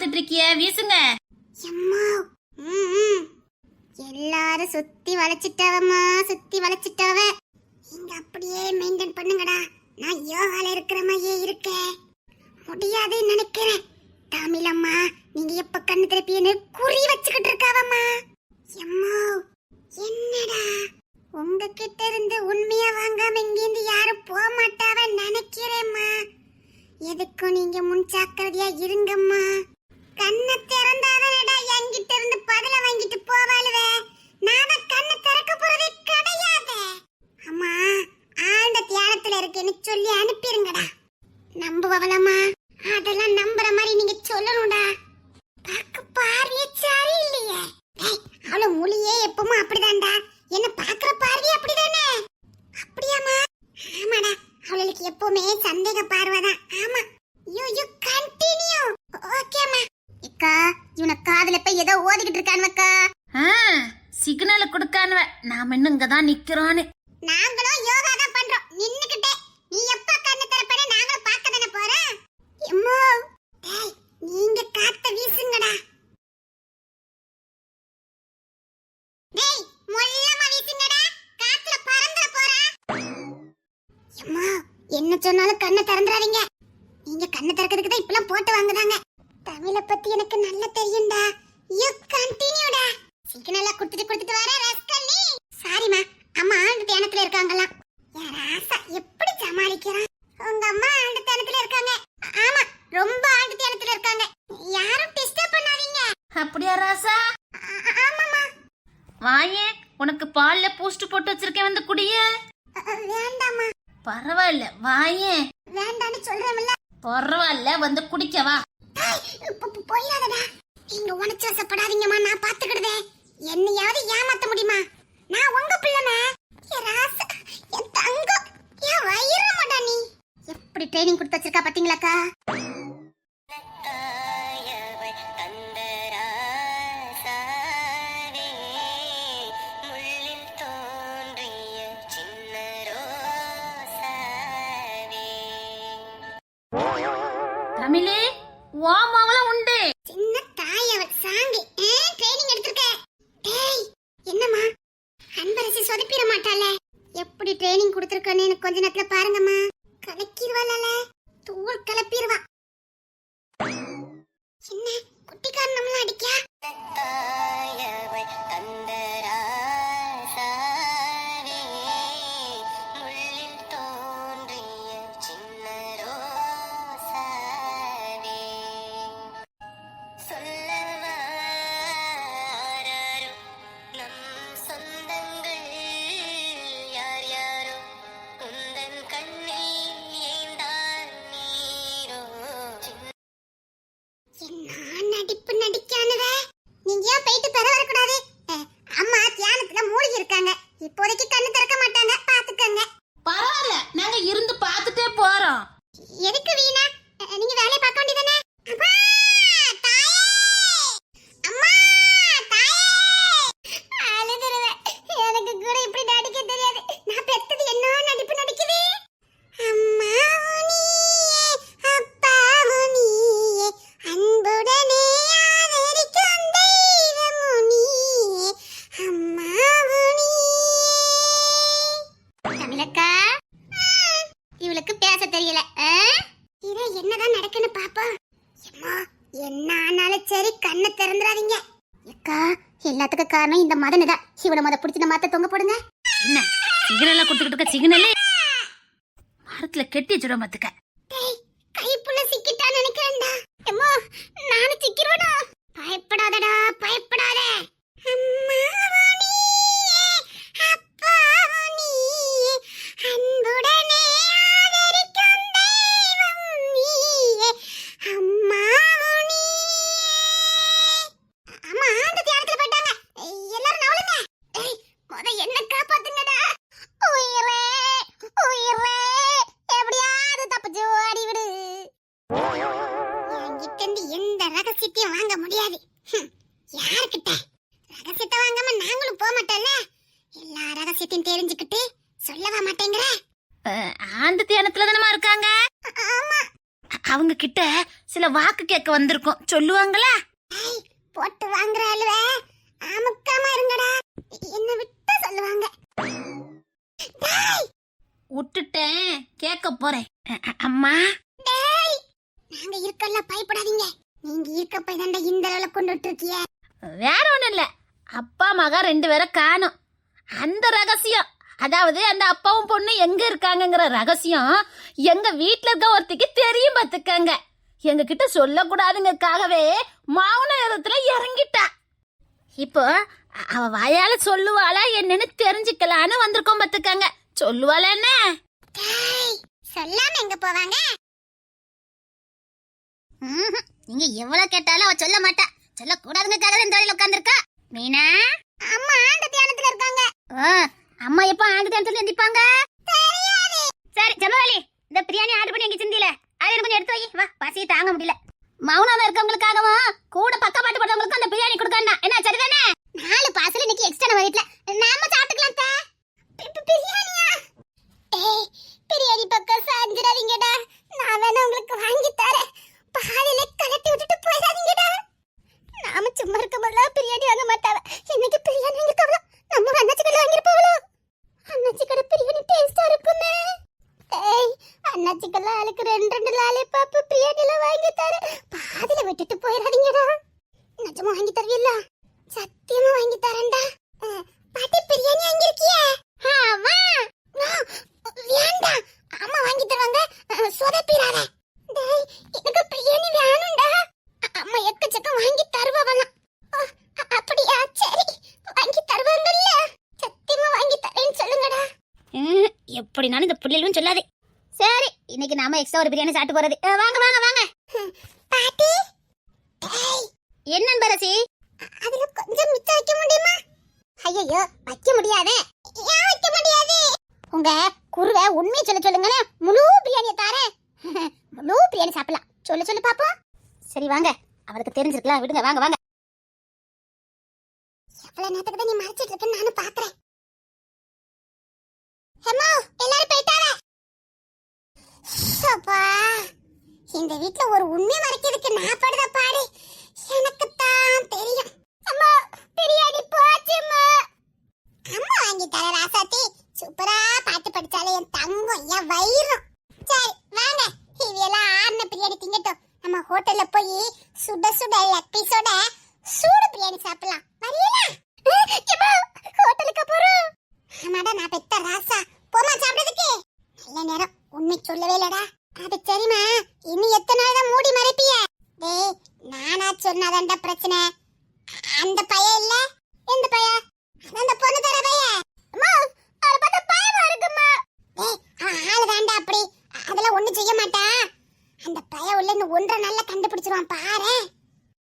பாத்துட்டு இருக்கிய? வீசுங்க. எல்லாரும் சுத்தி வளைச்சிட்டவம்மா, சுத்தி வளைச்சிட்டவ. நீங்க அப்படியே மெயின்டைன் பண்ணுங்கடா. நான் யோகால இருக்கிற மாதிரியே இருக்கேன். முடியாதுன்னு நினைக்கிறேன். தமிழம்மா, நீங்க எப்ப கண்ணு திறப்பியன்னு குறி வச்சுக்கிட்டு இருக்காவம்மா. எம்மா, என்னடா உங்ககிட்ட இருந்து உண்மையா வாங்காம இங்கிருந்து யாரும் போக மாட்டாவ நினைக்கிறேம்மா. எதுக்கும் நீங்க முன்சாக்கிரதையா இருங்கம்மா. கண்ணை திறந்தாதானடா என்கிட்ட இருந்து பதில வாங்கிட்டு போவாளுவே. நாம கண்ணை திறக்க போறதே கிடையாது. அம்மா, ஆண்ட தியானத்துல இருக்கேன்னு சொல்லி அனுப்பிருங்கடா. நம்புவவளம்மா? அதெல்லாம் நம்புற மாதிரி நீங்க சொல்லணும்டா. பாக்க பார்வையே சரியில்லையே. அவள மொழியே எப்பவும் அப்படிதான்டா. என்ன பாக்குற பார்வையே அப்படிதானே? அப்படியாமா? ஆமாடா, அவளுக்கு எப்பவுமே சந்தேக பார்வைதான். ஆமா, யூ கண்டினியூ. ஓகேமா. அக்கா, இவன காதுல போய் ஏதோ ஓதிக்கிட்டு இருக்கானுவக்கா. சிக்னல கொடுக்கானுவ. நாம இன்னும் இங்கதான் நிக்கிறோன்னு. நாங்களும் யோகா தான் பண்றோம் நின்னுக்கிட்டே. நீ எப்ப கண்ணு திறப்பனே நாங்களும் பார்க்க தானே போறோம். எம்மோ, டேய், நீங்க காத்த வீசுங்கடா. டேய், மொல்லமா வீசுங்கடா. காத்துல பறந்துற போறா. எம்மா, என்ன சொன்னாலும் கண்ணை திறந்துறாதீங்க. நீங்க கண்ணை திறக்கிறதுக்கு தான் இப்பலாம் போட்டு வாங்குறாங்க. தமிழை பத்தி எனக்கு நல்லா தெரியும்டா. யூ கண்டினியூடா. சிக்னலா கொடுத்துட்டு வர ரஸ்கல்லி. சாரிமா, அம்மா ஆண்டு தியானத்துல இருக்காங்களாம். யாராசா எப்படி சமாளிக்கிறான்? உங்க அம்மா ஆண்டு தியானத்துல இருக்காங்க. ஆமா, ரொம்ப ஆண்டு தியானத்துல இருக்காங்க. யாரும் டிஸ்டர்ப் பண்ணாதீங்க. அப்படியா ராசா? ஆமாமா. வாயே, உனக்கு பால்ல பூஸ்ட் போட்டு வச்சிருக்கேன், வந்து குடிய. வேண்டாமா. பரவாயில்ல, வாயே. வேண்டான்னு சொல்றேன்ல. பரவாயில்ல, வந்து குடிக்கவா. போயிடாதடா. நீங்க உணர்ச்சி வசப்படாதீங்கம்மா, நான் பாத்துக்கிடுதே. என்னையாவது ஏமாத்த முடியுமா? நான் உங்க பிள்ளைமா. என் தங்கம், என் வயிறுமாடா நீ. எப்படி ட்ரைனிங் கொடுத்து வச்சிருக்கா பாத்தீங்களாக்கா? தமிழே, வாமாவலாம் உண்டு. சின்ன தாயவள் சாங்கி ட்ரைனிங் எடுத்துக்க. டேய், என்னம்மா அன்பரசி சொதப்பிட மாட்டாளே. எப்படி ட்ரைனிங் கொடுத்துருக்கேன்னு எனக்கு கொஞ்ச நேரத்துல பாருங்கம்மா. கலக்கிடுவாளே, தூள் கலப்பிடுவா. என்ன குட்டிக்காரன் நம்மள அடிக்கா? நடிப்பு நடிக்கானுவ. நீங்க ஏன் போயிட்டு பெற வரக்கூடாது? அம்மா தியானத்துல மூழ்கி இருக்காங்க. இப்போதைக்கு கண்ணு திறக்க மாட்டாங்க, பாத்துக்கங்க. பரவாயில்ல, நாங்க இருந்து பாத்துட்டே போறோம். எதுக்கு வீணா? நீங்க வேலைய பார்க்க வேண்டியதானே? அம்மா தாயே, அம்மா தாயே. அழுதுருவேன். எனக்கு கூட இப்படி நடிக்க தெரியாது. நான் பெத்தது என்ன நடிப்பு நடிக்குது. அம்மா நீயே, அப்பா நீயே, அன்புடனே ஆதரிக்கும் தெய்வம் நீயே, அம்மா நீயே. தமிழக்கா, இவளுக்கு பேச தெரியல. இத என்னதான் நடக்குன்னு பாப்போம். அம்மா, என்ன ஆனாலும் சரி கண்ணை திறந்துறாதீங்க. அக்கா, எல்லாத்துக்கும் காரணம் இந்த மதனு தான். இவள மத பிடிச்சி இந்த மாத்த தொங்க போடுங்க. என்ன சிக்னலா கொடுத்துக்கிட்டு இருக்க? சிக்னலே மரத்துல கெட்டி வச்சிடும் பாத்துக்க. கைப்புள்ள சிக்கிட்டா நினைக்கிறேன்டா. அம்மா, நானும் சிக்கிருவனா? பயப்படாதடா, பயப்படாத. அம்மா நீயே, அப்பா நீயே, அன்புடனே ஆதரிக்கும் தெய்வம் நீயே, அம்மா நீயே. அம்மா ஆண்டு தியானத்துல போயிட்டாங்க. எல்லாரும் நவளுங்க. முத என்ன காப்பாத்துங்கடா. உயிரே, உயிரே, எப்படியாவது தப்பிச்சு ஓடி விடு. என்கிட்ட இருந்து எந்த ரகசியத்தையும் வாங்க முடியாது. யாருக்கிட்ட? ரகசியத்தை வாங்காம நாங்களும் போக மாட்டோம்ல. எல்லா ரகசியத்தையும் தெரிஞ்சுக்கிட்டு சொல்லவா மாட்டேங்கிற? ஆண்டு தியானத்துல தானமா இருக்காங்க. ஆமா. அவங்க கிட்ட சில வாக்கு கேட்க வந்திருக்கோம், சொல்லுவாங்களா? ஏய், போட்டு வாங்குற அழுவே அமுக்காம இருங்கடா. என்ன விட்டா சொல்லுவாங்க. டேய், விட்டுட்டேன், கேட்க போறேன். அம்மா, டேய், நாங்க இருக்கல்ல, பயப்படாதீங்க. நீங்க இருக்க போய் தாண்டா இந்த அளவுல கொண்டுட்டு இருக்கிய. வேற ஒண்ணும் இல்ல, அப்பா மகா 2 பேரை காணும். அந்த ரகசியம், அதாவது அந்த அப்பாவும் பொண்ணு எங்க இருக்காங்கங்கிற ரகசியம் எங்க வீட்டுல இருக்க ஒருத்திக்கு தெரியும் பாத்துக்கங்க. எங்க கிட்ட சொல்லக்கூடாதுங்கக்காகவே மௌன இடத்துல இறங்கிட்டா. இப்போ அவ வாயால சொல்லுவாளா என்னன்னு தெரிஞ்சுக்கலான்னு வந்திருக்கோம் பாத்துக்கங்க. சொல்லுவாளா என்ன? டேய், சொல்லாம எங்க போவாங்க? நீங்க எவ்வளவு கேட்டாலும் அவ சொல்ல மாட்டா. சொல்லக்கூடாதுங்கக்காகவே இந்த வழியில உட்கார்ந்திருக்கா. மீனா, அம்மா ஆண்ட தியானத்துல இருக்காங்க. அம்மா எப்ப ஆண்டு தேர்தல் எந்திப்பாங்க? தெரியாது. சரி ஜமவாலி, இந்த பிரியாணி ஆர்டர் பண்ணி எங்க சிந்தில அதை எனக்கு கொஞ்சம் எடுத்து வை. வா, பசி தாங்க முடியல. மௌனமா இருக்கவங்களுக்காகவும் கூட பக்கப்பாட்டு படுறவங்களுக்கும் அந்த பிரியாணி கொடுக்கணும். என்ன சரிதானே? 4 பார்சல் இன்னைக்கு எக்ஸ்ட்ரா நம்ம வீட்ல. நாம சாப்பிட்டுக்கலாம் தா. பிரியாணியா? ஏய், பிரியாணி பக்கம் சாஞ்சிராதீங்கடா. நான் வேணா உங்களுக்கு வாங்கி தரேன். பாதியில கலட்டி விட்டுட்டு போயிடாதீங்கடா. நாம சும்மா இருக்கும்போதெல்லாம் பிரியாணி வாங்க மாட்டாவ. இன்னைக்கு பிரியாணி வாங்கி தரலாம். நம்ம அண்ணாச்சி கடை வாங்கிருப்பாவளோ? அண்ணாச்சி கடை பிரியாணி டேஸ்டா இருக்குமே. ஏய், அண்ணாச்சி கடை ஆளுக்கு 2 லாலிபாப் பிரியாணில வாங்கி தரேன். பாதியில விட்டுட்டு போயிடாதீங்கடா. நிஜமா வாங்கி தருவீல்ல? சத்தியமா வாங்கி தரேன்டா. பாட்டி, பிரியாணி வாங்கி இருக்கியா? ஆமா. வேண்டாம், அம்மா வாங்கி தருவாங்க. சொதப்பிராத. டேய், எனக்கு பிரியாணி வேணும்டா. அம்மா எக்கச்சக்கம் வாங்கி தருவாங்களாம். அப்படியா? சரி, வாங்கி தருவாங்கல்ல? சத்தியமா வாங்கி தரேன்னு சொல்லுங்கடா. எப்படினாலும் இந்த புள்ளிலும் சொல்லாதே. சரி, இன்னைக்கு நாம எக்ஸ்ட்ரா ஒரு பிரியாணி சாப்பிட்டு போறது. வாங்க வாங்க வாங்க. பாட்டி, டேய், என்னன்னு பரசி? அதுல கொஞ்சம் மிச்சம் வைக்க முடியுமா? ஐயோ, வைக்க முடியாதே. ஏன் வைக்க முடியாது? உங்க குருவை உண்மையை சொல்லுங்களே, முழு பிரியாணியை தாரேன். முழு பிரியாணி சாப்பிடலாம். சொல்லு பாப்போம். சரி வாங்க, அவருக்கு தெரிஞ்சிருக்கலாம், விடுங்க. வாங்க வாங்க. எவ்வளவு நேரத்துக்கு தான் நீ மறைச்சிட்டு இருக்கேன்னு நானும் பாக்குறேன். அம்மா, எல்லாரும் போயிட்டாரே. அப்பா, இந்த வீட்ல ஒரு உண்மை மறைக்கிறதுக்கு நான் படுற பாடு எனக்கு தான் தெரியும். அம்மா, பிரியாணி போச்சுமா. அம்மா வாங்கி தர ராசாத்தி. சூப்பரா பாட்டு படிச்சாலே என் தங்கம், என் வயிறும். சரி வாங்க, இவையெல்லாம் ஆறுன பிரியாணி திங்கட்டும். நம்ம ஹோட்டல்ல போய் சுட சுட லெக் பீஸோட சூடு பிரியாணி சாப்பிடலாம். வரீங்களா? ஹோட்டலுக்கு போறோம். ஆமாடா, நான் பெத்த ராசா. போமா சாப்பிடுறதுக்கு. நல்ல நேரம், உண்மை சொல்லவே இல்லடா. அது சரிமா, இன்னும் எத்தனை நாள் தான் மூடி மறைப்பிய? டேய், நானா சொன்னாதான்டா பிரச்சனை. அந்த பையன் இல்ல, எந்த பையன்? அந்த பொண்ணு தர பையன். அம்மா, அவரை பார்த்தா பயமா இருக்குமா? டேய், அவன் ஆளு தாண்டா அப்படி. அதெல்லாம் ஒண்ணு செய்ய மாட்டான். அந்த பையன் உள்ள இன்னும் 1.5 நாள்ல கண்டுபிடிச்சிருவான் பாரு.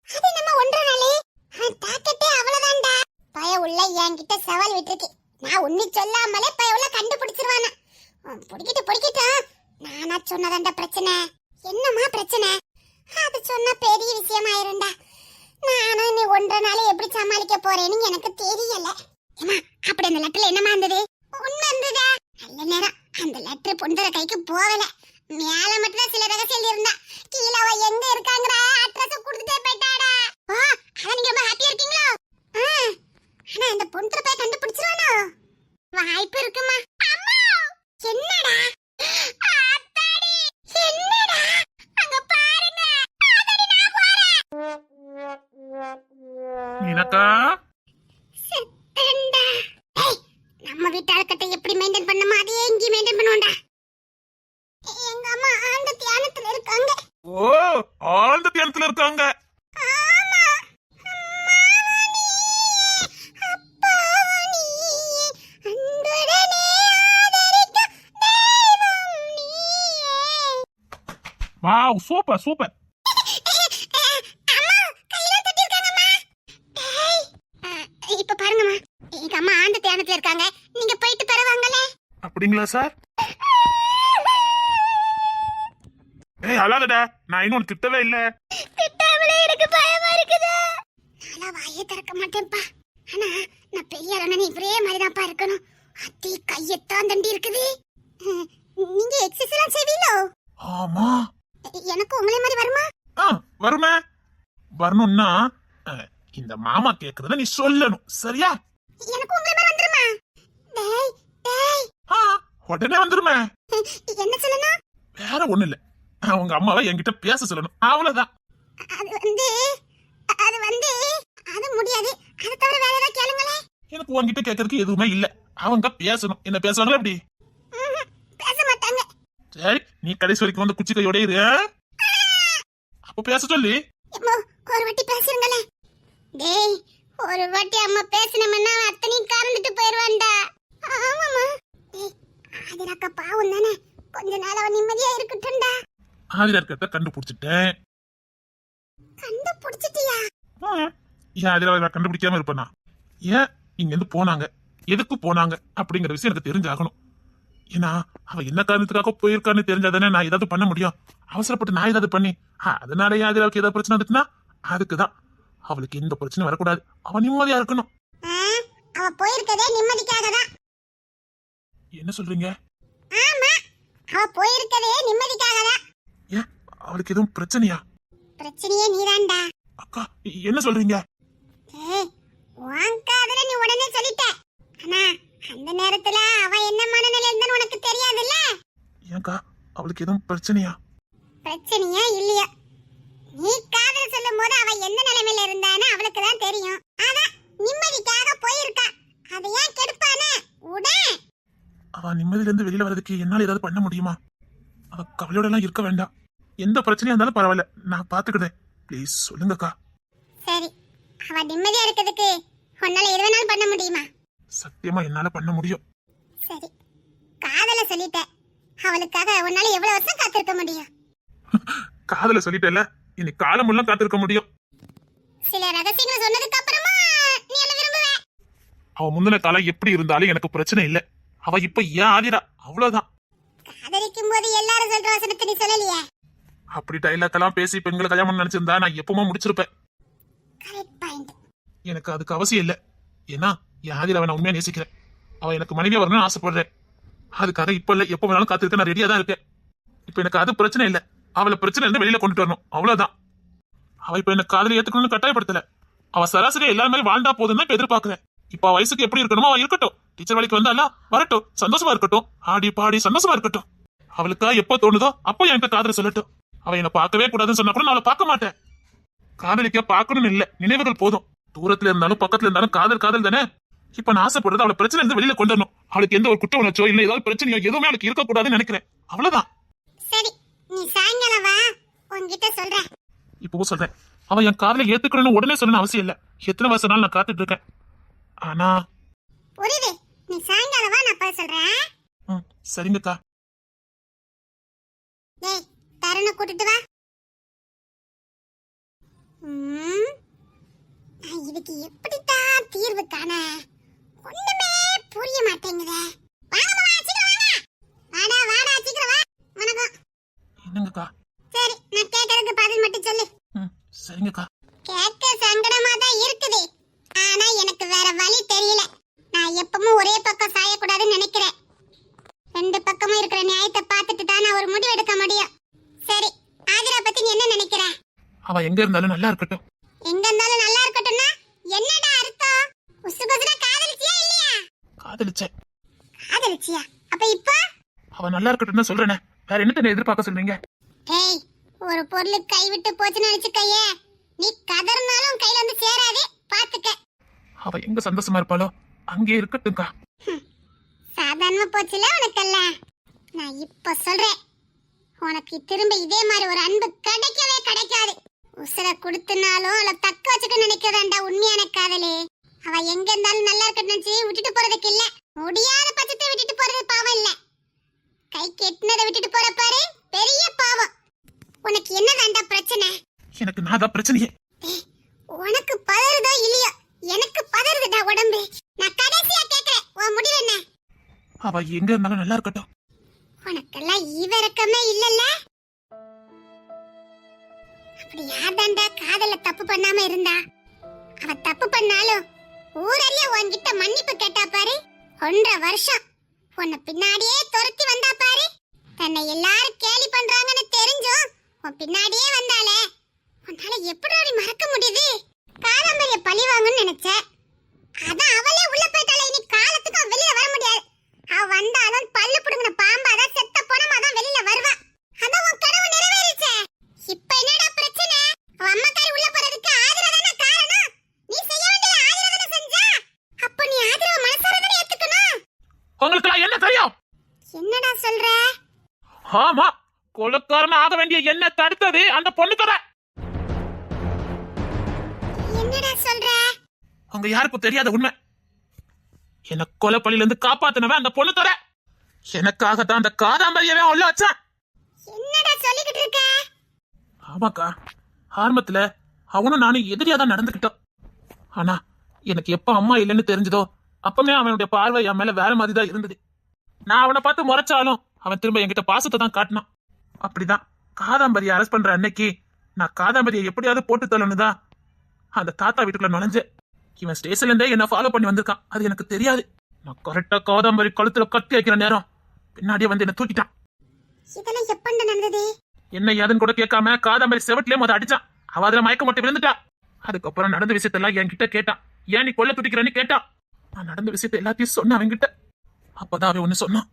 அது நம்ம 1.5 நாளே அவன் தாக்கட்டே அவ்வளவுதான்டா. பையன் உள்ள என்கிட்ட சவால் விட்டுருக்கு. நான் உண்மை சொல்லாமலே பையன் உள்ள கண்டுபிடிச்சிருவானா? பொடிக்கிட்டு நானா சொன்னதாண்டா பிரச்சனை. என்னமா பிரச்சனை? அது சொன்னா பெரிய விஷயமாயிருண்டா. நானும் நீ 1.5 நாளே எப்படி சமாளிக்க போறேன்னு எனக்கு தெரியல. ஏமா, அப்படி அந்த லெட்டர்ல என்னமா இருந்தது? உண்மை இருந்ததா? நல்ல நேரம், அந்த லெட்டர் பொண்ணுற கைக்கு போகல. மேல மட்டும் தான் சில ரகசியம் இருந்தா. கீழே அவ எங்க இருக்காங்கற அட்ரஸ் கொடுத்துட்டே போயிட்டாடா. அத நீங்க ரொம்ப ஹாப்பியா இருக்கீங்களா? ஆனா அந்த பொண்ணுற போய் கண்டுபிடிச்சிருவானோ? வாய்ப்பு இருக்குமா? அம்மா, என்னடா? ஆத்தாடி, என்னடா? அங்க பாருங்க. ஆத்தாடி, நான் போறேன். மீனக்கா, செத்தண்டா. ஏய், நம்ம வீட்டு ஆளுக்கிட்ட எப்படி மெயின்டைன் பண்ணமா அதே இங்கே மெயின்டைன் பண்ணுவோம்டா. எங்க அம்மா ஆழ்ந்த தியானத்துல இருக்காங்க. ஓ, ஆழ்ந்த தியானத்துல இருக்காங்க. ஆமா, அம்மாவானி, அப்பாவானி, அன்புடனே ஆதரிக்கும் தெய்வம் நீயே. Wow, super super. அம்மா, கையில தட்டி இருக்காங்கம்மா. டேய், இப்ப பாருங்கம்மா, எங்க அம்மா ஆழ்ந்த தியானத்துல இருக்காங்க. நீங்க போயிட்டு பரவாங்களே. அப்படிங்களா சார்? ஏய், அழாதடா, நான் இன்னும் திட்டவே இல்ல. திட்டாமலே எனக்கு பயமா இருக்குது. நான் வாயை திறக்க மாட்டேன்ப்பா. ஆனா நான் பெரிய அண்ணன் இவரே மாதிரிதான்ப்பா இருக்கணும். அத்தி கையத்தான் தண்டி இருக்குது. நீங்க எக்ஸசைஸ் எல்லாம் செய்வீங்களோ? ஆமா. எனக்கு உங்களே மாதிரி வருமா? வருமே. வரணும்னா இந்த மாமா கேக்குறத நீ சொல்லணும், சரியா? எனக்கு உங்களை மாதிரி வந்துருமா? டேய் டேய் உடனே வந்துருமே. என்ன சொல்லணும்? வேற ஒண்ணு இல்ல, அவங்க அம்மாவை என்கிட்ட பேச சொல்லணும், அவ்வளவுதான். அது வந்து அது முடியாது. அது தவிர வேற ஏதாவது கேளுங்களே. எனக்கு உன்கிட்ட கேட்கறதுக்கு எதுவுமே இல்ல. அவங்க பேசணும். என்ன பேசுவாங்களா எப்படி? பேச மாட்டாங்க. சரி, நீ கடைசி வரைக்கும் வந்து குச்சி கையோட இரு. அப்ப பேச சொல்லி ஒரு வாட்டி பேசுறீங்களே. டேய், ஒரு வாட்டி அம்மா பேசணும்னா அத்தனையும் கறந்துட்டு போயிருவான்டா. ஆமாமா. டேய், ஆதிராக்கா பாவம் தானே, கொஞ்ச நாள் அவன் நிம்மதியா இருக்கட்டும்டா. ஆதிரா இருக்கிறத கண்டுபிடிச்சிட்டேன். கண்டுபிடிச்சிட்டியா? ஏன் ஆதிராவை கண்டுபிடிக்காம இருப்பேனா? ஏன் இங்க இருந்து போனாங்க, எதுக்கு போனாங்க அப்படிங்கிற விஷயம் எனக்கு தெரிஞ்சாகணும். ஏன்னா அவ என்ன காரணத்துக்காக போயிருக்கான்னு தெரிஞ்சாதானே நான் ஏதாவது பண்ண முடியும். அவசரப்பட்டு நான் ஏதாவது பண்ணி அதனால ஆதிராவுக்கு ஏதாவது பிரச்சனை வந்துச்சுன்னா அதுக்குதான். அவளுக்கு எந்த பிரச்சனை வரக்கூடாது, அவ நிம்மதியா இருக்கணும். அவ போயிருக்கதே நிம்மதிக்காக தான். என்ன சொல்றீங்க? ஆமா, அவ போயிருக்கதே நிம்மதிக்காக தான். ஏன் அவளுக்கு எதுவும் பிரச்சனையா? பிரச்சனையே நீதான்டா. அக்கா என்ன சொல்றீங்க? ஏய், உன் காதுல நீ உடனே சொல்லிட்ட. ஆனா அந்த நேரத்துல அவ என்ன மனநிலை இருந்தான்னு உனக்கு தெரியாதுல்ல. ஏன்க்கா அவளுக்கு எதுவும் பிரச்சனையா? பிரச்சனையா இல்லையா, நீ காதல சொல்லும் போது அவ எந்த நிலைமையில இருந்தான்னு அவளுக்கு தான் தெரியும். ஆனா நிம்மதிக்காக போயிருக்கா, அதை ஏன் கெடுப்பானே உடன். அவ நிம்மதியில இருந்து வெளியில வர்றதுக்கு என்னால ஏதாவது பண்ண முடியுமா? அவ கவலையோட எல்லாம் இருக்க வேண்டாம். எந்த பிரச்சனையா இருந்தாலும் பரவாயில்ல, நான் பாத்துக்கிட்டேன். ப்ளீஸ் சொல்லுங்கக்கா. சரி, அவ நிம்மதியா இருக்கிறதுக்கு உன்னால எது வேணாலும் பண்ண முடியுமா? சத்தியமா என்னால பண்ண முடியும். சரி, காதல சொல்லிட்ட, அவளுக்காக உன்னால எவ்வளவு வருஷம் காத்திருக்க முடியும்? காதல சொல்லிட்டேல, இனி காலம் எல்லாம் காத்திருக்க முடியும். சில ரகசியங்கள் சொன்னதுக்கு அப்புறமா நீ என்ன விரும்புவ? அவ முந்தின காலம் எப்படி இருந்தாலும் எனக்கு பிரச்சனை இல்ல. அவ இப்ப ஏன் ஆதிரா, அவ்வளவுதான். காதலிக்கும் போது எல்லாரும் சொல்ற வசனத்தை நீ சொல்லலையே. அப்படி டைலாக் எல்லாம் பேசி பெண்களை கல்யாணம் நினைச்சிருந்தா நான் எப்பவுமே முடிச்சிருப்பேன். Correct point. எனக்கு அதுக்கு அவசியம் இல்ல. ஏன்னா என் ஆதிராவை நான் உண்மையா நேசிக்கிறேன். அவ எனக்கு மனைவியா வரணும்னு ஆசைப்படுறேன். அதுக்காக இப்ப இல்ல, எப்ப வேணாலும் காத்திருக்க நான் ரெடியா தான் இருக்கேன். இப்ப எனக்கு அது பிரச்சனை இல்ல. அவளை பிரச்சனை இருந்து வெளியில கொண்டுட்டு வரணும், அவ்வளவுதான். அவ இப்ப என்ன காதலை ஏத்துக்கணும்னு கட்டாயப்படுத்தல. அவ சராசரியா எல்லாரும் மாதிரி வாழ்ந்தா போதும் தான் இப்ப எதிர்பார்க்கிறேன். இப்ப அவ வயசுக்கு எப்படி இருக்கணுமோ அவ இருக்கட்டும். டீச்சர் வேலைக்கு வந்தாலா வரட்டும், சந்தோஷமா இருக்கட்டும், ஆடி பாடி சந்தோஷமா இருக்கட்டும். அவளுக்கா எப்ப தோணுதோ அப்போ என்கிட்ட காதலை சொல்லட்டும். அவ என்ன பார்க்கவே கூடாதுன்னு சொன்னா கூட நான் அவளை பார்க்க மாட்டேன். காதலிக்க பார்க்கணும்னு இல்ல, நினைவுகள் போதும். தூரத்துல இருந்தாலும் பக்கத்துல இருந்தாலும் காதல் காதல் தானே. இப்ப நான் ஆசைப்படுறது அவளை பிரச்சனை இருந்து வெளியில கொண்டு வரணும். அவளுக்கு எந்த ஒரு குற்ற உணர்ச்சோ இல்ல ஏதாவது பிரச்சனையோ எதுவுமே அவளுக்கு இருக்கக்கூடாதுன்னு நினைக்கிறேன், அவ்வளவுதான். சரி, நீ சாயங்காலம் வா, உன்கிட்ட சொல்றேன். இப்போ சொல்றேன், அவ என் காதலை ஏத்துக்கணும்னு உடனே சொல்லணும் அவசியம் இல்ல. எத்தனை வருஷம் நாள் நான் காத்துட்டு இருக்கேன். ஆனா புரியுது, நீ சாயங்காலம் வா, நான் போய் சொல்றேன். சரிங்கக்கா. டேய், தருணை கூட்டிட்டு வா. நான் இதுக்கு எப்படித்தான் தீர்வு காண ஒண்ணுமே புரிய மாட்டேங்குதே. வாங்கம்மா, சீக்கிரம் வாங்க. வாடா வாடா, சீக்கிரம் வா. வணக்கம். என்னங்கக்கா? சரி, நான் கேட்கறதுக்கு பதில் மட்டும் சொல்லு. சரிங்கக்கா. கேட்க சங்கடமா தான் இருக்குது, ஆனா எனக்கு வேற வழி தெரியல. நான் எப்பவும் ஒரே பக்கம் சாயக்கூடாதுன்னு நினைக்கிறேன். ரெண்டு பக்கமும் இருக்கிற நியாயத்தை பார்த்துட்டு தான் நான் ஒரு முடிவு எடுக்க முடியும். சரி, ஆதிரா பத்தி நீ என்ன நினைக்கிற? அவ எங்க இருந்தாலும் நல்லா இருக்கட்டும். எங்க இருந்தாலும் நல்லா இருக்கட்டும்னா என்னடா அர்த்தம்? உசுபசுரா காதலிச்சியா இல்லையா? காதலிச்சேன். காதலிச்சியா? அப்ப இப்ப அவ நல்லா இருக்கட்டும்னு சொல்றேனே, வேற என்னத்தை எதிர்பார்க்க சொல்றீங்க? ஏய், ஒரு பொருள் கை விட்டு போச்சுன்னு நினைச்சுக்கையே, நீ கதறினாலும் கையில வந்து சேராதே, பாத்துக்க. அவ எங்க சந்தோஷமா இருப்பாளோ அங்கே இருக்கட்டும்க்கா. சாதாரணமா போச்சுல உனக்கெல்லாம். நான் இப்ப சொல்றேன், உனக்கு திரும்ப இதே மாதிரி ஒரு அன்பு கிடைக்கவே கிடைக்காது. உசுர கொடுத்துனாலும் அவளை தக்க வச்சுக்க நினைக்கிறதாண்டா உண்மையான காதலே. அவ எங்க இருந்தாலும் நல்லா இருக்கணும்னு நினைச்சு விட்டுட்டு போறதுக்கு இல்ல, முடியாத பட்சத்தை விட்டுட்டு போறது பாவம் இல்ல, கை கெட்டினதை விட்டுட்டு போற பாரு பெரிய பாவம். உனக்கு என்னதாண்டா பிரச்சனை? எனக்கு நான் தான் பிரச்சனையே. உனக்கு பதறுதோ இல்லையோ, எனக்கு பதறுதுடா உடம்பு. நான் கடைசியா கேக்குறேன், உன் முடிவு என்ன? அவ எங்க இருந்தாலும் நல்லா இருக்கட்டும். உனக்கெல்லாம் ஈவரக்கமே இல்லல்ல. அப்படி யார்தாண்டா காதல தப்பு பண்ணாம இருந்தா? அவ தப்பு பண்ணாலும் ஊரறிய உன்கிட்ட மன்னிப்பு கேட்டா பாரு. 1.5 வருஷம் உன்னை பின்னாடியே துரத்தி வந்தா பாரு. தன்னை எல்லாரும் கேலி பண்றாங்கன்னு தெரிஞ்சும் உன் பின்னாடியே வந்தாலே சொல்ற? ஆமா, கொலைக்காரன் ஆக வேண்டிய என்ன தடுத்தது அந்த பொண்ணு தர. என்னடா சொல்ற? அவங்க யாருக்கும் தெரியாத உண்மை. என்ன கொலை பழியில இருந்து காப்பாத்தினவன் அந்த பொண்ணு தர. எனக்காகத்தான் அந்த காதாம்பரியவே உள்ள வச்சான். என்னடா சொல்லிக்கிட்டு இருக்க? ஆமாக்கா, ஆரம்பத்துல அவனும் நானும் எதிரியா தான் நடந்துக்கிட்டோம். ஆனா எனக்கு எப்ப அம்மா இல்லைன்னு தெரிஞ்சதோ அப்பமே அவனுடைய பார்வை என் மேல வேற மாதிரி தான் இருந்தது. நான் அவனை பார்த்து முறைச்சாலும் அவன் திரும்ப என்கிட்ட பாசத்தை தான் காட்டினான். அப்படிதான் காதாம்பரியை அரெஸ்ட் பண்ற அன்னைக்கு நான் காதாம்பரியை எப்படியாவது போட்டு தள்ளணுதான் அந்த தாத்தா வீட்டுக்குள்ள நுழைஞ்சேன். இவன் ஸ்டேஷன்ல இருந்தே என்ன ஃபாலோ பண்ணி வந்திருக்கான். அது எனக்கு தெரியாது. நான் கரெக்டா காதாம்பரி கழுத்துல கட்டி வைக்கிற நேரம் பின்னாடியே வந்து என்ன தூக்கிட்டான். இதெல்லாம் எப்பண்ட நடந்தது? என்ன ஏதுன்னு கூட கேட்காம காதாம்பரி செவட்டிலே மொத அடிச்சான். அவ அதுல மயக்க மட்டும் விழுந்துட்டா. அதுக்கப்புறம் நடந்த விஷயத்தெல்லாம் என்கிட்ட கேட்டான். ஏன் நீ கொல்ல துடிக்கிறன்னு கேட்டான். நான் நடந்த விஷயத்த எல்லாத்தையும் சொன்ன அவன்கிட்ட. அப்பதான் அவன் ஒண்ணு சொன்னான்.